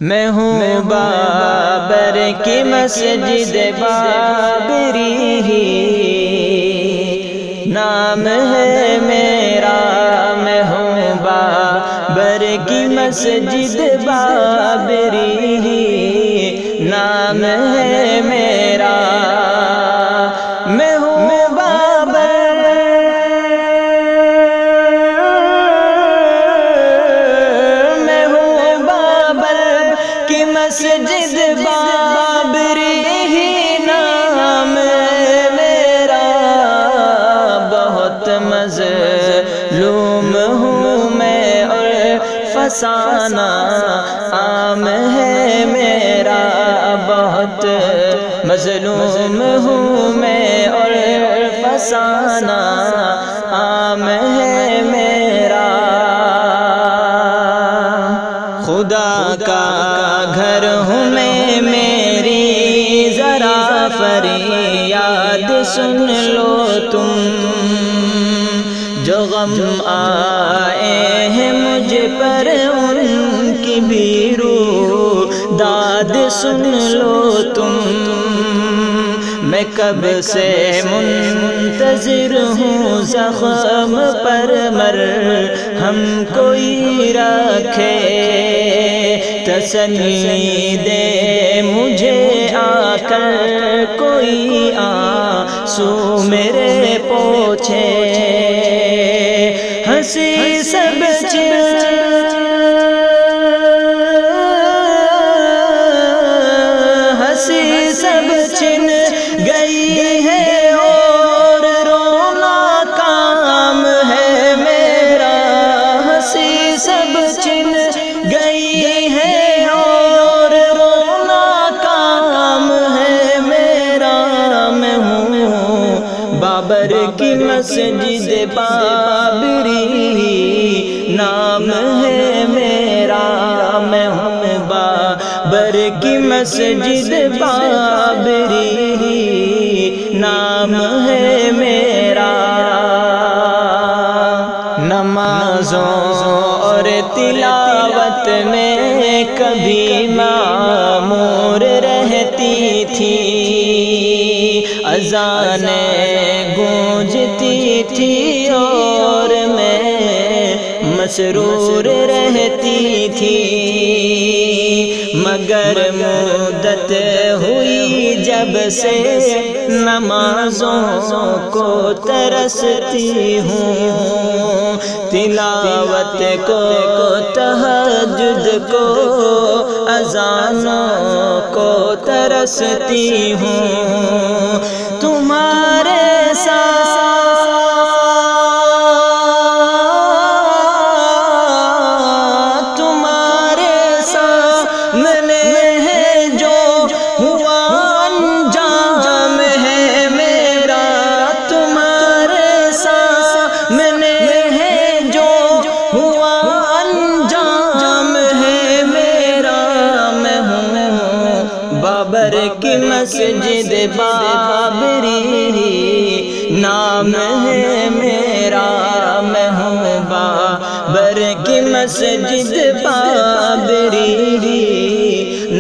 میں ہوں بابر کی مسجد بابری ہی نام ہے میرا، میں ہوں بابر کی مسجد بابری ہی نام ہے میرا، میں ہوں مسجد بابری ہی نام میرا، بہت مظلوم ہوں میں اور فسانہ عام ہے میرا، بہت مظلوم ہوں میں اور فسانہ عام ہے میرا، خدا کا گھر ہوں میں، میری ذرا فریاد سن لو تم، جو غم آئے ہیں مجھ پر ان کی بھی داد سن لو تم، میں کب سے منتظر ہوں زخم پر مرہم کوئی رکھے، تسلی دے مجھے آ کر کوئی آنسو میرے پوچھے، ہنسی سب چھن گئی ہے اور رونا کام ہے میرا، ہنسی سب چھن گئی ہے اور رونا کام ہے میرا، میں ہوں بابر کی مسجد بابری نام ہے میرا، میں ہوں بابر کی مسجد بابری نام ہے میرا، نمازوں اور تلاوت میں کبھی معمور رہتی تھی، اذانیں گونجتی تھی اور میں مسرور رہتی تھی، مگر مدت ہوئی جب سے نمازوں کو ترستی ہوں، تلاوت کو تہجد کو اذانوں کو ترستی ہوں، تمہارے ساتھ بابر کی مسجد بابری نام ہے میرا، میں ہوں بابر کی مسجد بابری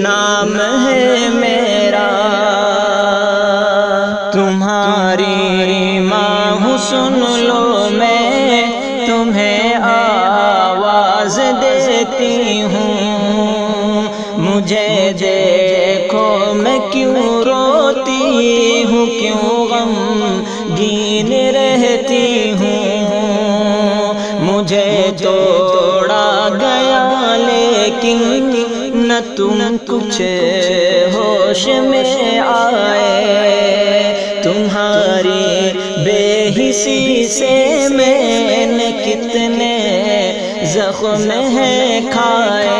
نام ہے میرا، تمہاری ماں ہوں سن لو میں تمہیں آواز دیتی ہوں، مجھے دیکھو میں کیوں روتی ہوں، کیوں غمگین رہتی ہوں، مجھے توڑا گیا لیکن نہ تم کچھ ہوش میں آئے، تمہاری بے حسی سے میں نے کتنے زخم ہیں کھائے،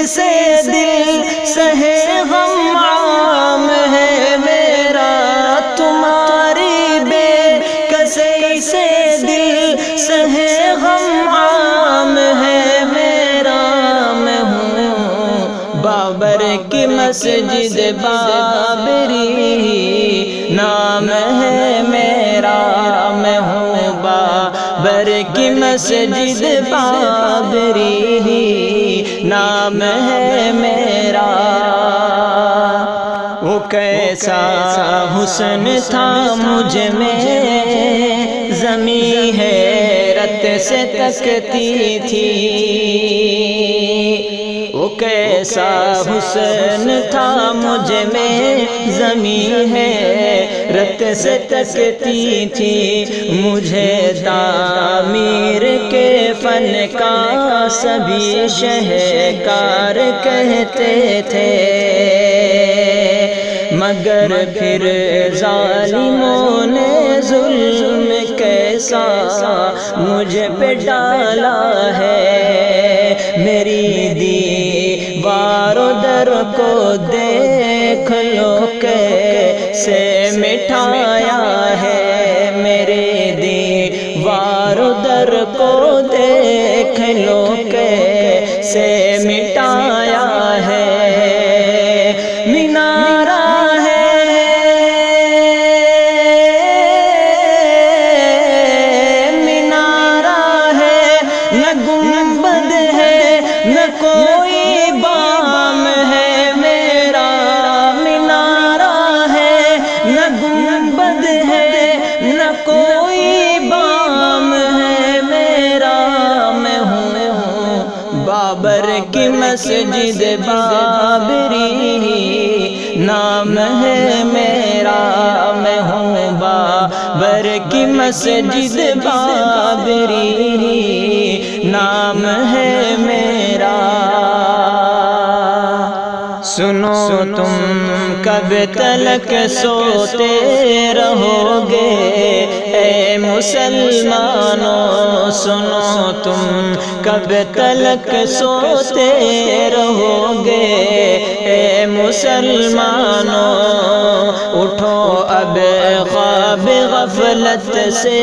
سے دل سہے غم عام ہے میرا، تمہاری بے کسی سے دل سہے غم عام ہے میرا، میں ہوں بابر کی مسجد بابری نام ہے میرا، میں ہوں بابر کی مسجد بابری نام ہے میرا۔ وہ کیسا حسن تھا مجھ میں زمین حیرت سے تکتی تھی، وہ کیسا حسن تھا مجھ میں زمین حیرت سے تکتی تھی، مجھے تعمیر کے فن کا سبھی شہکار کہتے تھے، مگر پھر ظالموں نے ظلم کیسا مجھ پہ ڈالا ہے، میری دیوار و در کو دیکھ لو کیسے مٹھایا ہے، میرے دیوار و در کو دیکھ لو کیسے مٹایا ہے۔ گنبد ہے نہ کوئی بام ہے میرا، مینارہ ہے نہ گنبد ہے نہ کوئی بام ہے میرا، میں ہوں بابر کی مسجد بابری نام ہے میرا، میں ہوں بابر کی مسجد بابری نام ہے میرا۔ سنو تم کب تلک سوتے رہو گے اے مسلمانوں، سنو تم کب تلک سوتے رہو گے اے مسلمانوں، اٹھو اب خواب غفلت سے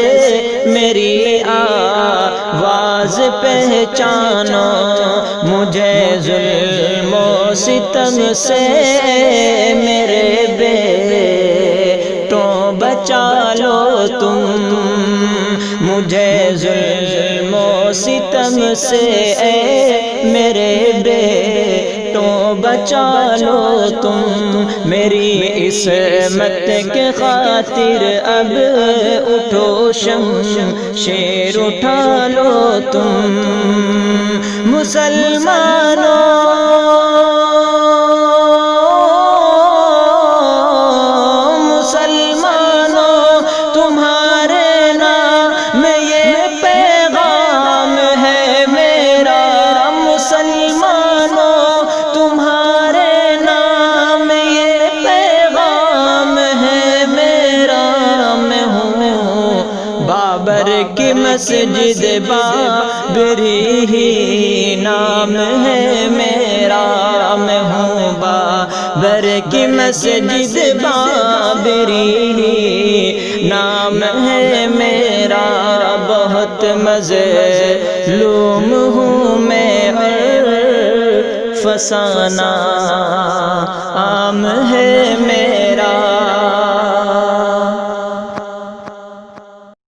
میری آواز پہچانو، مجھے ظلم و ستم سے میرے بیٹوں بچا لو تم، مجھے ظلم و ستم سے اے میرے بیٹوں بچا لو تم، میری عصمت کے خاطر اب اٹھو شمشیر اٹھا لو تم، مسلمانوں تمہارے نام یہ پیغام ہے میرا، مسلمانوں تمہارے نام یہ پیغام ہے میرا، میں ہوں بابر کی مسجد بابری نام ہے میرا، میں ہوں بابر کی مسجد بابری نام ہے میرا، بہت مظلوم ہوں میں فسانہ عام ہے میرا۔